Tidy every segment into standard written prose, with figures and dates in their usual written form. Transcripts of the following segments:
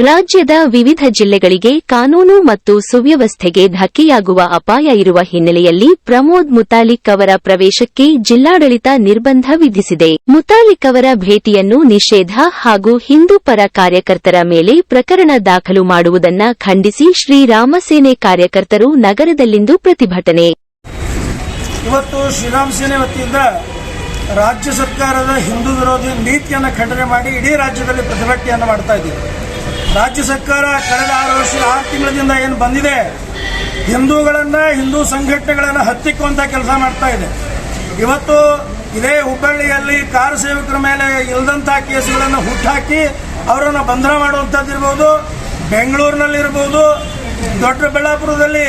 ರಾಜ್ಯದ ವಿವಿಧ ಜಿಲ್ಲೆಗಳಿಗೆ ಕಾನೂನು ಮತ್ತು ಸುವ್ಯವಸ್ಥೆಗೆ ಧಕ್ಕೆಯಾಗುವ ಅಪಾಯ ಇರುವ ಹಿನ್ನೆಲೆಯಲ್ಲಿ ಪ್ರಮೋದ್ ಮುತಾಲಿಕ್ ಅವರ ಪ್ರವೇಶಕ್ಕೆ ಜಿಲ್ಲಾಡಳಿತ ನಿರ್ಬಂಧ ವಿಧಿಸಿದೆ. ಮುತಾಲಿಕ್ ಅವರ ಭೇಟಿಯನ್ನು ನಿಷೇಧ ಹಾಗೂ ಹಿಂದೂ ಪರ ಕಾರ್ಯಕರ್ತರ ಮೇಲೆ ಪ್ರಕರಣ ದಾಖಲು ಮಾಡುವುದನ್ನು ಖಂಡಿಸಿ ಶ್ರೀರಾಮ ಸೇನೆ ಕಾರ್ಯಕರ್ತರು ನಗರದಲ್ಲಿಂದು ಪ್ರತಿಭಟನೆ. ಇವತ್ತು ಶ್ರೀರಾಮ ಸೇನೆ ವತಿಯಿಂದ ರಾಜ್ಯ ಸರ್ಕಾರದ ಹಿಂದೂ ವಿರೋಧಿ ನೀತಿಯನ್ನು ಖಂಡನೆ ಮಾಡಿ ಇಡೀ ರಾಜ್ಯದಲ್ಲಿ ಪ್ರತಿಭಟನೆಯನ್ನು ಮಾಡ್ತಾ ಇದ್ದೀವಿ. ರಾಜ್ಯ ಸರ್ಕಾರ ಕಳೆದ 6 ತಿಂಗಳಿಂದ ಏನು ಬಂದಿದೆ, ಹಿಂದೂಗಳನ್ನ ಹಿಂದೂ ಸಂಘಟನೆಗಳನ್ನು ಹತ್ತಿಕ್ಕುವಂತ ಕೆಲಸ ಮಾಡ್ತಾ ಇದೆ. ಇವತ್ತು ಇದೇ ಹುಬ್ಬಳ್ಳಿಯಲ್ಲಿ ಕಾರ್ ಸೇವಕರ ಮೇಲೆ ಇಲ್ಲದಂತಹ ಕೇಸುಗಳನ್ನು ಹುಟ್ಟಾಕಿ ಅವರನ್ನು ಬಂಧನ ಮಾಡುವಂಥದ್ದಿರ್ಬೋದು, ಬೆಂಗಳೂರಿನಲ್ಲಿರ್ಬೋದು, ದೊಡ್ಡಬಳ್ಳಾಪುರದಲ್ಲಿ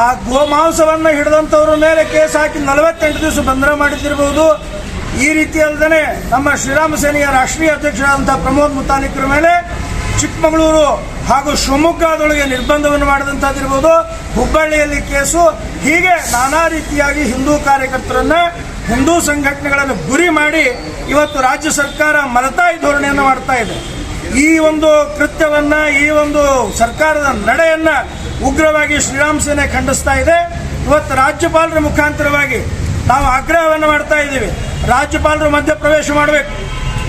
ಆ ಗೋಮಾಂಸವನ್ನು ಹಿಡಿದಂಥವ್ರ ಮೇಲೆ ಕೇಸ್ ಹಾಕಿ 48 ದಿವಸ ಬಂಧನ ಮಾಡಿದ್ದಿರ್ಬೋದು. ಈ ರೀತಿ ಅಲ್ಲದೆ ನಮ್ಮ ಶ್ರೀರಾಮ ಸೇನೆಯ ರಾಷ್ಟ್ರೀಯ ಅಧ್ಯಕ್ಷರಾದಂತಹ ಪ್ರಮೋದ್ ಮುತಾಲಿಕ್ರ ಮೇಲೆ ಚಿಕ್ಕಮಗಳೂರು ಹಾಗೂ ಶಿವಮೊಗ್ಗದೊಳಗೆ ನಿರ್ಬಂಧವನ್ನು ಮಾಡಿದಂಥದ್ದಿರ್ಬೋದು, ಹುಬ್ಬಳ್ಳಿಯಲ್ಲಿ ಕೇಸು, ಹೀಗೆ ನಾನಾ ರೀತಿಯಾಗಿ ಹಿಂದೂ ಕಾರ್ಯಕರ್ತರನ್ನ ಹಿಂದೂ ಸಂಘಟನೆಗಳನ್ನು ಗುರಿ ಮಾಡಿ ಇವತ್ತು ರಾಜ್ಯ ಸರ್ಕಾರ ಮಲತಾಯಿ ಧೋರಣೆಯನ್ನು ಮಾಡ್ತಾ ಇದೆ. ಈ ಒಂದು ಕೃತ್ಯವನ್ನ, ಈ ಒಂದು ಸರ್ಕಾರದ ನಡೆಯನ್ನ ಉಗ್ರವಾಗಿ ಶ್ರೀರಾಮ ಸೇನೆ ಖಂಡಿಸ್ತಾ ಇದೆ. ಇವತ್ತು ರಾಜ್ಯಪಾಲರ ಮುಖಾಂತರವಾಗಿ ನಾವು ಆಗ್ರಹವನ್ನು ಮಾಡ್ತಾ ಇದ್ದೀವಿ, ರಾಜ್ಯಪಾಲರು ಮಧ್ಯಪ್ರವೇಶ ಮಾಡಬೇಕು.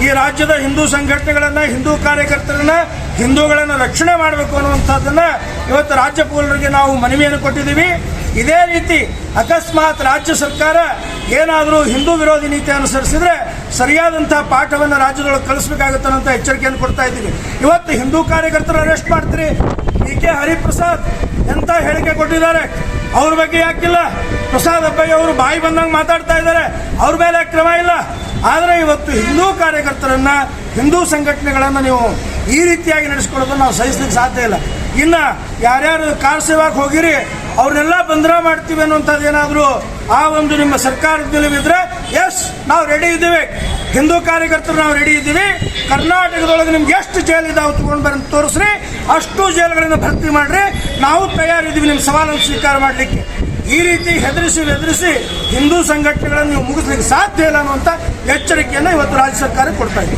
ಈ ರಾಜ್ಯದ ಹಿಂದೂ ಸಂಘಟನೆಗಳನ್ನ, ಹಿಂದೂ ಕಾರ್ಯಕರ್ತರನ್ನ, ಹಿಂದೂಗಳನ್ನು ರಕ್ಷಣೆ ಮಾಡಬೇಕು ಅನ್ನುವಂಥದ್ದನ್ನ ಇವತ್ತು ರಾಜ್ಯಪಾಲರಿಗೆ ನಾವು ಮನವಿಯನ್ನು ಕೊಟ್ಟಿದ್ದೀವಿ. ಇದೇ ರೀತಿ ಅಕಸ್ಮಾತ್ ರಾಜ್ಯ ಸರ್ಕಾರ ಏನಾದರೂ ಹಿಂದೂ ವಿರೋಧಿ ನೀತಿ ಅನುಸರಿಸಿದ್ರೆ ಸರಿಯಾದಂತಹ ಪಾಠವನ್ನು ರಾಜ್ಯದೊಳಗೆ ಕಳಿಸಬೇಕಾಗುತ್ತೆ ಅಂತ ಎಚ್ಚರಿಕೆಯನ್ನು ಕೊಡ್ತಾ ಇದ್ದೀವಿ. ಇವತ್ತು ಹಿಂದೂ ಕಾರ್ಯಕರ್ತರು ಅರೆಸ್ಟ್ ಮಾಡ್ತೀರಿ, ಕೆ ಹರಿಪ್ರಸಾದ್ ಎಂತ ಹೇಳಿಕೆ ಕೊಟ್ಟಿದ್ದಾರೆ, ಅವ್ರ ಬಗ್ಗೆ ಯಾಕಿಲ್ಲ? ಪ್ರಸಾದ್ ಅಬ್ಬಯ್ಯ ಅವರು ಬಾಯಿ ಬಂದಂಗೆ ಮಾತಾಡ್ತಾ ಇದ್ದಾರೆ, ಅವ್ರ ಮೇಲೆ ಕ್ರಮ ಇಲ್ಲ. ಆದರೆ ಇವತ್ತು ಹಿಂದೂ ಕಾರ್ಯಕರ್ತರನ್ನ, ಹಿಂದೂ ಸಂಘಟನೆಗಳನ್ನು ನೀವು ಈ ರೀತಿಯಾಗಿ ನಡೆಸ್ಕೊಳ್ಳೋದನ್ನು ನಾವು ಸಹಿಸಲಿಕ್ಕೆ ಸಾಧ್ಯ ಇಲ್ಲ. ಇನ್ನು ಯಾರ್ಯಾರು ಕಾರ್ ಸೇವಾಕ್ ಹೋಗಿರಿ ಅವ್ರನ್ನೆಲ್ಲ ಬಂಧನ ಮಾಡ್ತೀವಿ ಅನ್ನುವಂಥದ್ದು ಏನಾದರೂ ಆ ಒಂದು ನಿಮ್ಮ ಸರ್ಕಾರದ ನಿಲುವಿದ್ರೆ, ಎಸ್ ನಾವು ರೆಡಿ ಇದ್ದೀವಿ, ಹಿಂದೂ ಕಾರ್ಯಕರ್ತರು ನಾವು ರೆಡಿ ಇದ್ದೀವಿ, ಕರ್ನಾಟಕದೊಳಗೆ ನಿಮ್ಗೆ ಎಷ್ಟು ಜೈಲ್ ಇದಾವೆ ತಗೊಂಡು ಬರಂತ ತೋರಿಸ್ರಿ, ಅಷ್ಟು ಜೈಲುಗಳನ್ನು ಭರ್ತಿ ಮಾಡ್ರಿ, ನಾವು ತಯಾರಿದ್ದೀವಿ ನಿಮ್ಮ ಸವಾಲನ್ನು ಸ್ವೀಕಾರ ಮಾಡಲಿಕ್ಕೆ. ಈ ರೀತಿ ಹೆದರಿಸಿ ಹಿಂದೂ ಸಂಘಟನೆಗಳನ್ನು ನೀವು ಮುಗಿಸ್ಲಿಕ್ಕೆ ಸಾಧ್ಯ ಇಲ್ಲ ಅನ್ನುವಂಥ ಎಚ್ಚರಿಕೆಯನ್ನು ಇವತ್ತು ರಾಜ್ಯ ಸರ್ಕಾರ ಕೊಡ್ತಾ ಇದೆ.